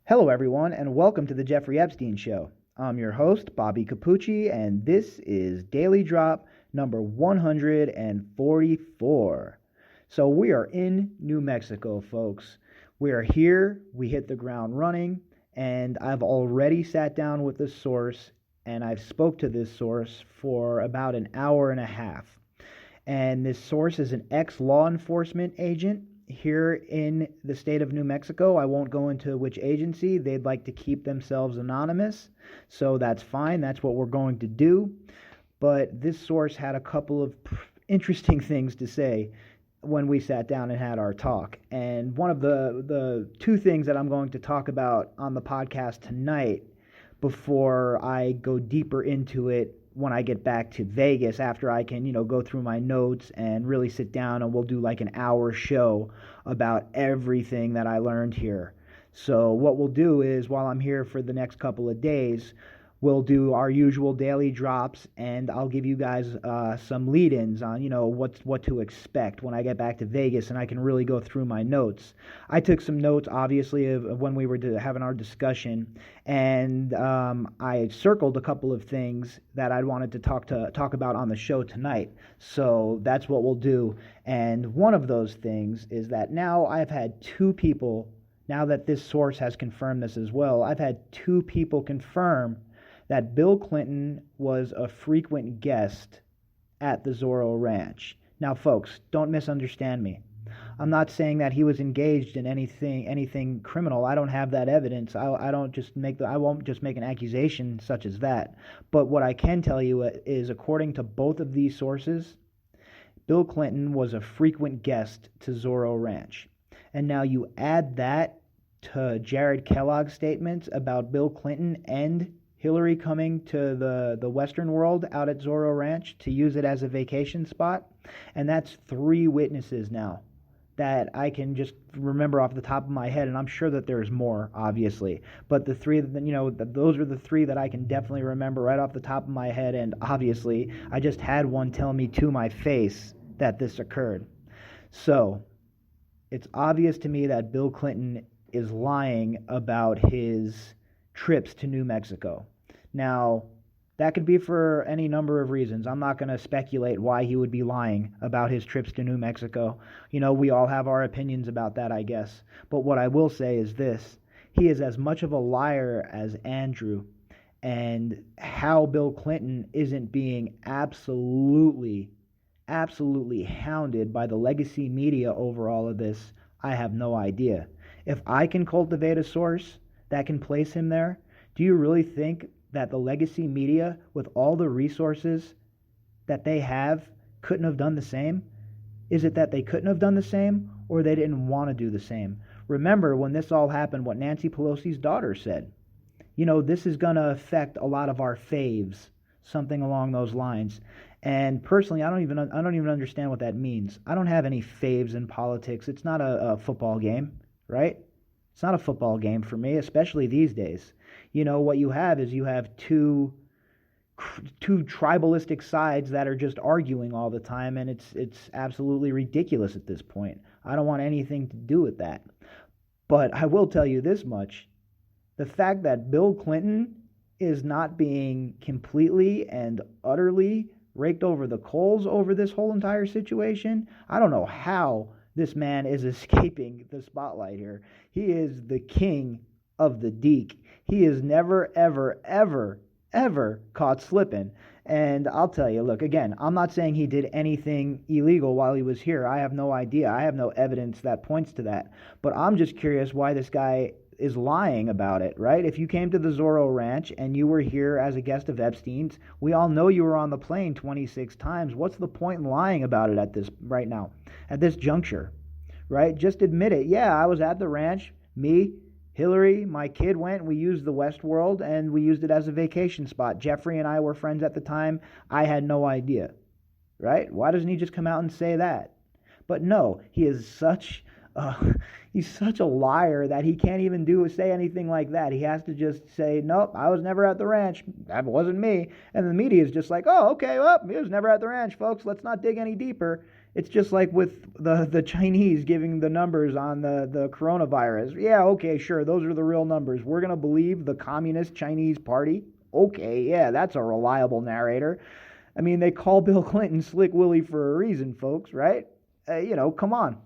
Hello, everyone, and welcome to the Jeffrey Epstein Show. I'm your host, Bobbycapucci, and this is Daily Drop number 144. So we are in New Mexico, folks. We are here, we hit the ground running, and I've already sat down with the source, and I've spoke to this source for about an hour and a half. And this source is an ex-law enforcement agent here in the state of New Mexico. I won't go into which agency. They'd like to keep themselves anonymous, so that's fine. That's what we're going to do. But this source had a couple of interesting things to say when we sat down and had our talk. And one of the two things that I'm going to talk about on the podcast tonight before I go deeper into it when I get back to Vegas, after I can, go through my notes and really sit down, and we'll do like an hour show about everything that I learned here. So what we'll do is, while I'm here for the next couple of days, we'll do our usual daily drops, and I'll give you guys some lead-ins on, what to expect when I get back to Vegas, and I can really go through my notes. I took some notes, obviously, of when we were having our discussion, and I circled a couple of things that I wanted to talk about on the show tonight. So that's what we'll do. And one of those things is that now I've had two people, now that this source has confirmed this as well, I've had two people confirm that Bill Clinton was a frequent guest at the Zorro Ranch. Now, folks, don't misunderstand me. I'm not saying that he was engaged in anything criminal. I don't have that evidence. I won't just make an accusation such as that. But what I can tell you is, according to both of these sources, Bill Clinton was a frequent guest to Zorro Ranch. And now you add that to Jared Kellogg's statements about Bill Clinton and Hillary coming to the Western world out at Zorro Ranch to use it as a vacation spot. And that's three witnesses now that I can just remember off the top of my head, and I'm sure that there's more, obviously. But the three, those are the three that I can definitely remember right off the top of my head, and obviously I just had one tell me to my face that this occurred. So it's obvious to me that Bill Clinton is lying about his trips to New Mexico. Now, that could be for any number of reasons. I'm not going to speculate why he would be lying about his trips to New Mexico. We all have our opinions about that, I guess. But what I will say is this: he is as much of a liar as Andrew. And how Bill Clinton isn't being absolutely hounded by the legacy media over all of this, I have no idea. If I can cultivate a source that can place him there, do you really think that the legacy media, with all the resources that they have, couldn't have done the same? Is it that they couldn't have done the same, or they didn't want to do the same? Remember when this all happened, what Nancy Pelosi's daughter said. This is going to affect a lot of our faves, something along those lines. And personally, I don't even understand what that means. I don't have any faves in politics. It's not a football game, right? It's not a football game for me, especially these days. What you have is two tribalistic sides that are just arguing all the time, and it's absolutely ridiculous at this point. I don't want anything to do with that. But I will tell you this much: the fact that Bill Clinton is not being completely and utterly raked over the coals over this whole entire situation, I don't know how this man is escaping the spotlight here. He is the king of the deek. He is never, ever, ever, ever caught slipping. And I'll tell you, look, again, I'm not saying he did anything illegal while he was here. I have no idea. I have no evidence that points to that. But I'm just curious why this guy is lying about it, right? If you came to the Zorro Ranch and you were here as a guest of Epstein's, we all know you were on the plane 26 times. What's the point in lying about it at this juncture, right? Just admit it. Yeah, I was at the ranch. Me, Hillary, my kid went. We used the West World, and we used it as a vacation spot. Jeffrey and I were friends at the time. I had no idea, right? Why doesn't he just come out and say that? But no, he's such a liar that he can't even say anything like that. He has to just say, nope, I was never at the ranch. That wasn't me. And the media is just like, oh, okay, well, he was never at the ranch, folks. Let's not dig any deeper. It's just like with the Chinese giving the numbers on the coronavirus. Yeah, okay, sure, those are the real numbers. We're going to believe the Communist Chinese Party? Okay, yeah, that's a reliable narrator. I mean, they call Bill Clinton Slick Willie for a reason, folks, right? Come on.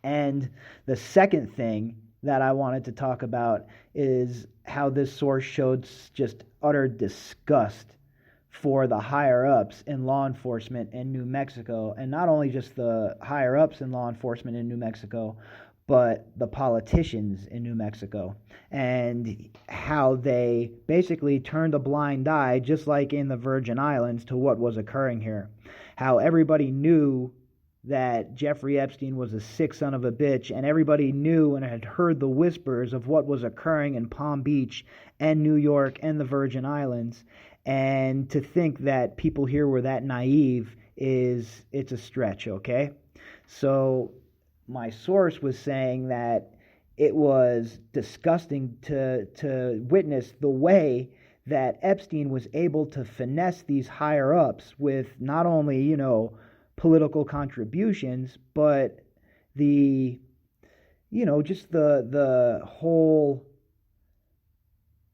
And the second thing that I wanted to talk about is how this source showed just utter disgust for the higher ups in law enforcement in New Mexico, and not only just the higher ups in law enforcement in New Mexico, but the politicians in New Mexico, and how they basically turned a blind eye, just like in the Virgin Islands, to what was occurring here. How everybody knew that Jeffrey Epstein was a sick son of a bitch, and everybody knew and had heard the whispers of what was occurring in Palm Beach and New York and the Virgin Islands. And to think that people here were that naive it's a stretch, okay? So my source was saying that it was disgusting to witness the way that Epstein was able to finesse these higher ups with not only, political contributions, but the, just the whole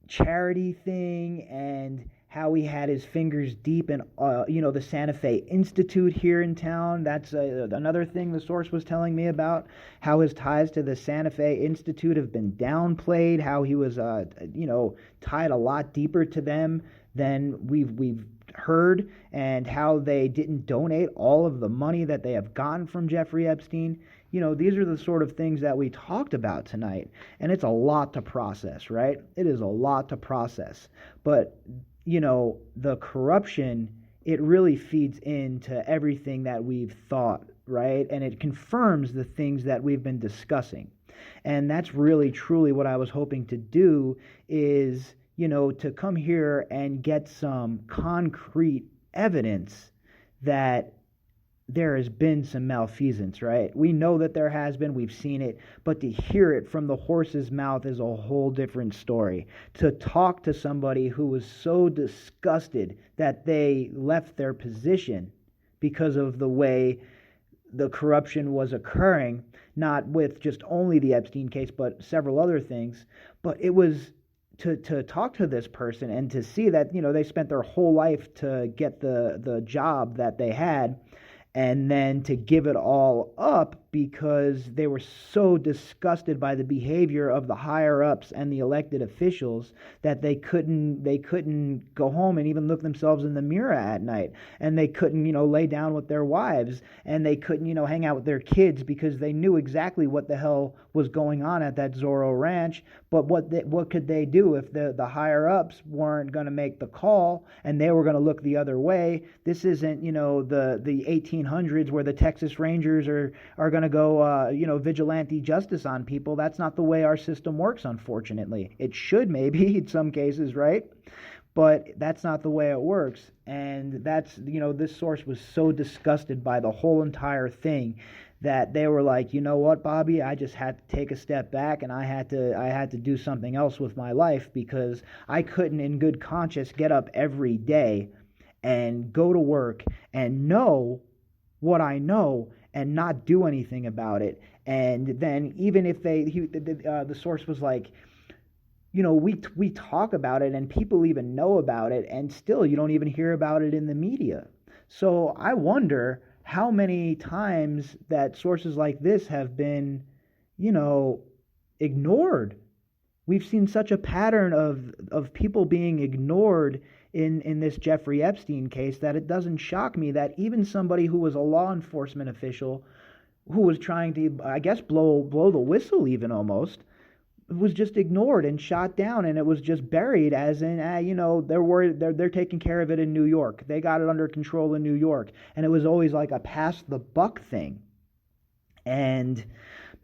charity thing, and how he had his fingers deep in, the Santa Fe Institute here in town. That's another thing the source was telling me about, how his ties to the Santa Fe Institute have been downplayed, how he was, tied a lot deeper to them than we've heard, and how they didn't donate all of the money that they have gotten from Jeffrey Epstein. These are the sort of things that we talked about tonight, and it's a lot to process, right? It is a lot to process. But the corruption, it really feeds into everything that we've thought, right? And it confirms the things that we've been discussing. And that's really, truly what I was hoping to do, is, to come here and get some concrete evidence that there has been some malfeasance, right? We know that there has been, we've seen it, but to hear it from the horse's mouth is a whole different story. To talk to somebody who was so disgusted that they left their position because of the way the corruption was occurring, not with just only the Epstein case, but several other things. But it was to talk to this person and to see that, they spent their whole life to get the job that they had, and then to give it all up because they were so disgusted by the behavior of the higher ups and the elected officials that they couldn't go home and even look themselves in the mirror at night, and they couldn't lay down with their wives, and they couldn't hang out with their kids because they knew exactly what the hell was going on at that Zorro ranch. But what could they do if the higher ups weren't going to make the call and they were going to look the other way? This isn't the 1800s where the Texas Rangers are going to go vigilante justice on people. That's not the way our system works, unfortunately. It should, maybe, in some cases, right? But that's not the way it works. And that's, this source was so disgusted by the whole entire thing that they were like, you know what, Bobby, I just had to take a step back, and I had to do something else with my life, because I couldn't in good conscience get up every day and go to work and know what I know and not do anything about it. And then even if the source was like, we talk about it and people even know about it, and still you don't even hear about it in the media. So I wonder how many times that sources like this have been, ignored. We've seen such a pattern of people being ignored in this Jeffrey Epstein case that it doesn't shock me that even somebody who was a law enforcement official, who was trying to, I guess, blow the whistle even almost, was just ignored and shot down, and it was just buried as in, they're worried, they're taking care of it in New York. They got it under control in New York. And it was always like a pass the buck thing. And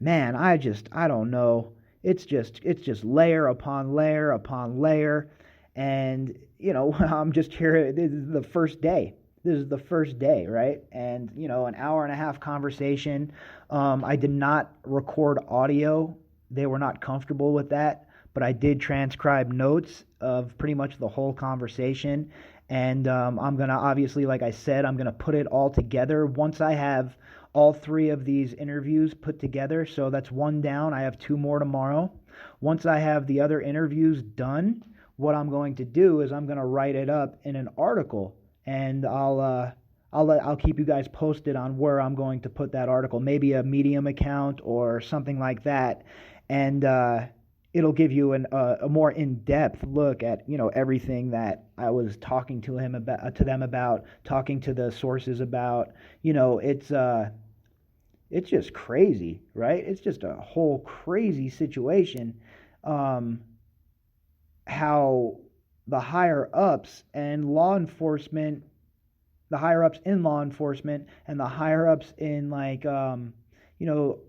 man, I don't know. It's just layer upon layer upon layer. And, I'm just here. This is the first day. This is the first day, right? And, an hour and a half conversation. I did not record audio. They were not comfortable with that, but I did transcribe notes of pretty much the whole conversation, And I'm going to obviously, like I said, I'm going to put it all together once I have all 3 of these interviews put together. So that's 1 down. I have 2 more tomorrow. Once I have the other interviews done, what I'm going to do is I'm going to write it up in an article, and I'll keep you guys posted on where I'm going to put that article, maybe a Medium account or something like that, and it'll give you a more in-depth look at everything that I was talking to them about, talking to the sources about. It's just crazy, right? It's just a whole crazy situation. How the higher ups in law enforcement and the higher ups in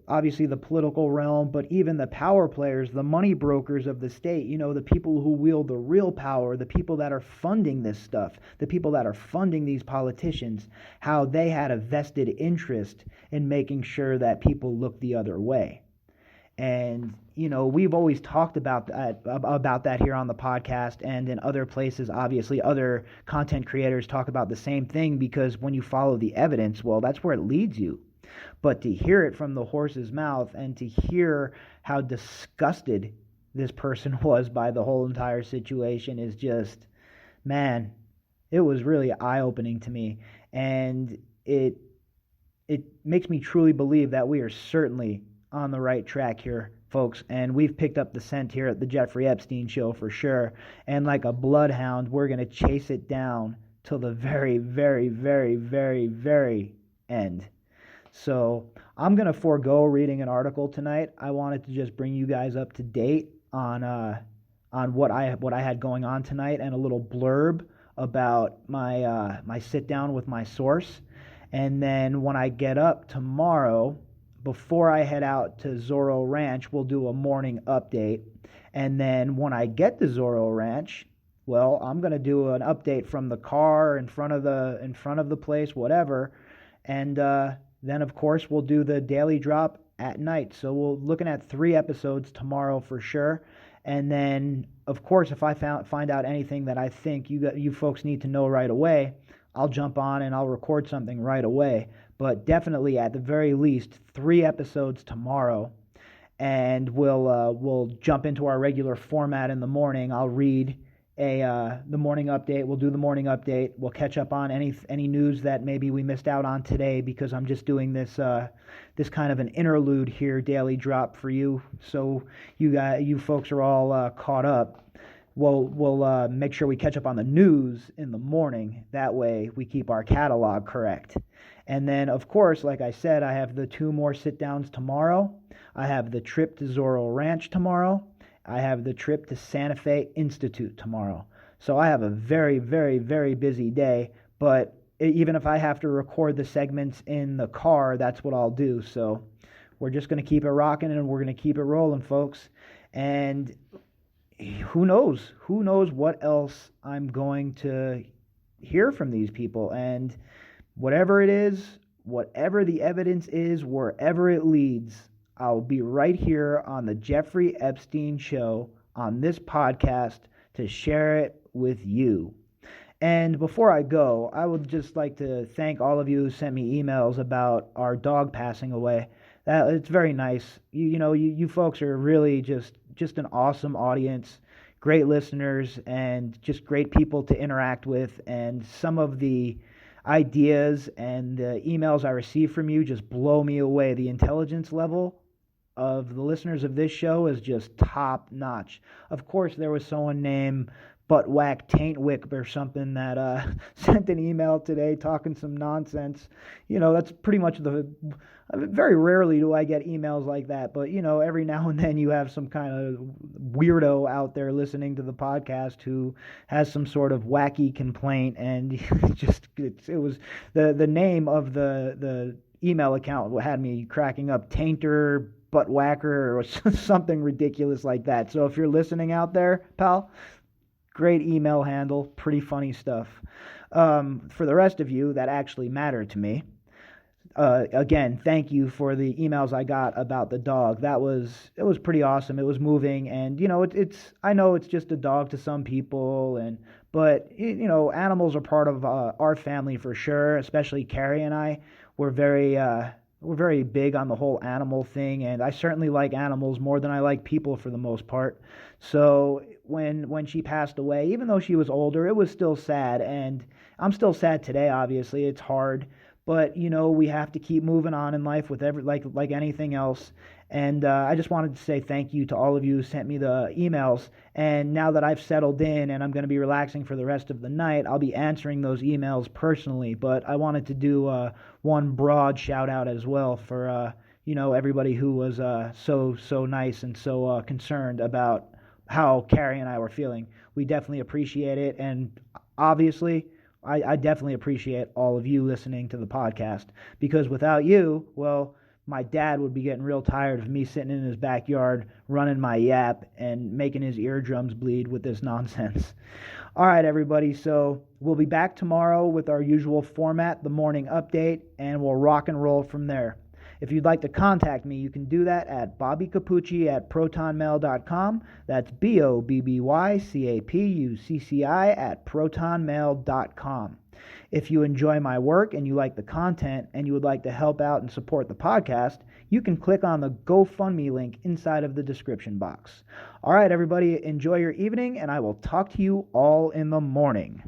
obviously the political realm, but even the power players, the money brokers of the state, the people who wield the real power, the people that are funding this stuff, the people that are funding these politicians, how they had a vested interest in making sure that people look the other way. And we've always talked about that here on the podcast, and in other places. Obviously other content creators talk about the same thing, because when you follow the evidence, well, that's where it leads you. But to hear it from the horse's mouth, and to hear how disgusted this person was by the whole entire situation, is just, man, it was really eye-opening to me. And it makes me truly believe that we are certainly on the right track here, folks, and we've picked up the scent here at the Jeffrey Epstein Show for sure. And like a bloodhound, we're going to chase it down till the very, very, very, very, very end. So I'm going to forego reading an article tonight. I wanted to just bring you guys up to date on what I had going on tonight, and a little blurb about my sit down with my source. And then when I get up tomorrow, before I head out to Zorro Ranch, we'll do a morning update. And then when I get to Zorro Ranch, well, I'm going to do an update from the car in front of the place, whatever. And then, of course, we'll do the daily drop at night. So we're looking at 3 episodes tomorrow for sure. And then, of course, if I find out anything that I think you folks need to know right away, I'll jump on and I'll record something right away. But definitely, at the very least, 3 episodes tomorrow, and we'll jump into our regular format in the morning. I'll read the morning update. We'll do the morning update. We'll catch up on any news that maybe we missed out on today, because I'm just doing this kind of an interlude here, daily drop for you, so you folks are all caught up. We'll make sure we catch up on the news in the morning. That way we keep our catalog correct. And then, of course, like I said, I have the 2 more sit-downs tomorrow. I have the trip to Zorro Ranch tomorrow. I have the trip to Santa Fe Institute tomorrow. So I have a very, very, very busy day. But even if I have to record the segments in the car, that's what I'll do. So we're just going to keep it rocking, and we're going to keep it rolling, folks. And who knows what else I'm going to hear from these people. And whatever it is, whatever the evidence is, wherever it leads, I'll be right here on the Jeffrey Epstein Show on this podcast to share it with you. And before I go, I would just like to thank all of you who sent me emails about our dog passing away. It's very nice. You folks are really just an awesome audience, great listeners, and just great people to interact with. And some of the ideas and the emails I receive from you just blow me away. The intelligence level of the listeners of this show is just top notch. Of course, there was someone named Buttwhack Taintwick or something that sent an email today talking some nonsense. That's pretty much very rarely do I get emails like that, but every now and then you have some kind of weirdo out there listening to the podcast who has some sort of wacky complaint, and it was the name of the email account had me cracking up. Tainter Buttwhacker or something ridiculous like that. So if you're listening out there, pal, great email handle, pretty funny stuff. For the rest of you that actually matter to me, again, thank you for the emails I got about the dog. It was pretty awesome. It was moving, and it's I know it's just a dog to some people, but animals are part of our family for sure. Especially Carrie and I, we're very we're very big on the whole animal thing, and I certainly like animals more than I like people for the most part. So when she passed away, even though she was older, it was still sad, and I'm still sad today. Obviously, it's hard, but we have to keep moving on in life with every like anything else. And I just wanted to say thank you to all of you who sent me the emails. And now that I've settled in and I'm going to be relaxing for the rest of the night, I'll be answering those emails personally. But I wanted to do one broad shout out as well for everybody who was so nice and so concerned about how Carrie and I were feeling. We definitely appreciate it, and obviously I definitely appreciate all of you listening to the podcast, because without you, well, my dad would be getting real tired of me sitting in his backyard running my yap and making his eardrums bleed with this nonsense. All right, everybody, so we'll be back tomorrow with our usual format, the morning update, and we'll rock and roll from there. If you'd like to contact me, you can do that at bobbycapucci@protonmail.com. That's BOBBYCAPUCCI@protonmail.com. If you enjoy my work and you like the content and you would like to help out and support the podcast, you can click on the GoFundMe link inside of the description box. All right, everybody, enjoy your evening, and I will talk to you all in the morning.